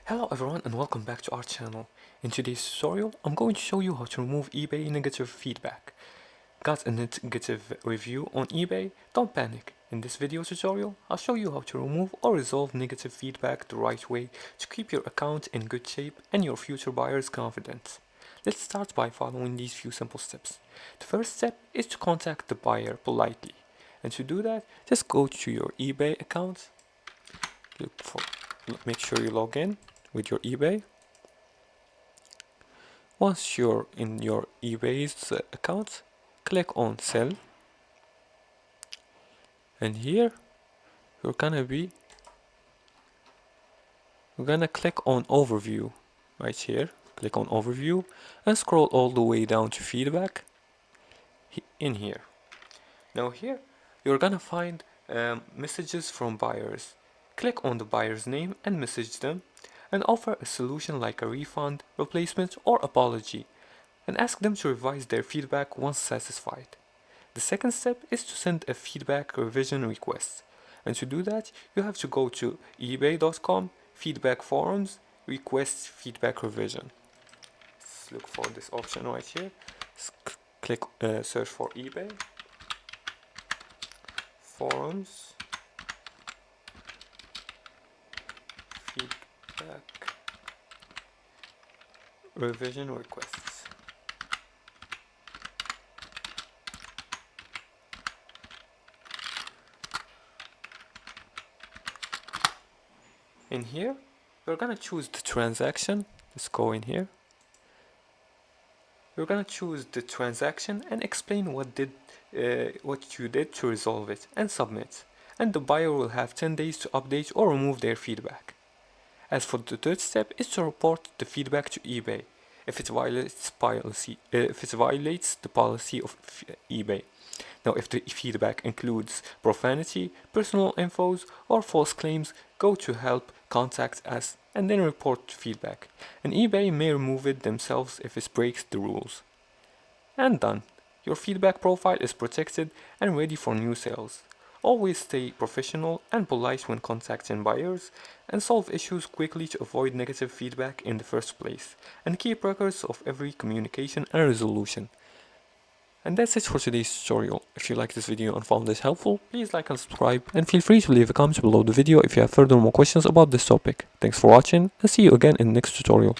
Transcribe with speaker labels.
Speaker 1: Hello everyone and welcome back to our channel. In today's tutorial, I'm going to show you how to remove eBay negative feedback. Got a negative review on eBay? Don't panic. In this video tutorial, I'll show you how to remove or resolve negative feedback the right way to keep your account in good shape and your future buyers confident. Let's start by following these few simple steps. The first step is to contact the buyer politely. And to do that, just go to your eBay account, make sure you log in with your eBay. Once you're in your eBay's account, click on sell, and here you're gonna click on overview right here. Click on overview and scroll all the way down to feedback in here. Now here you're gonna find messages from buyers. Click on the buyer's name and message them and offer a solution like a refund, replacement or apology, and ask them to revise their feedback once satisfied. The second step is to send a feedback revision request, and to do that you have to go to ebay.com, feedback forums, request feedback revision. Let's look for this option right here. Click search for eBay forums feedback revision requests. In here, we're gonna choose the transaction. Let's go in here. We're gonna choose the transaction and explain what you did to resolve it and submit. And the buyer will have 10 days to update or remove their feedback. As for the third step is to report the feedback to eBay if it violates the policy of eBay. Now, if the feedback includes profanity, personal infos, or false claims, go to help, contact us, and then report feedback. And eBay may remove it themselves if it breaks the rules. And done. Your feedback profile is protected and ready for new sales. Always stay professional and polite when contacting buyers, and solve issues quickly to avoid negative feedback in the first place, and keep records of every communication and resolution. And that's it for today's tutorial. If you liked this video and found this helpful, please like and subscribe, and feel free to leave a comment below the video if you have further more questions about this topic. Thanks for watching, and see you again in the next tutorial.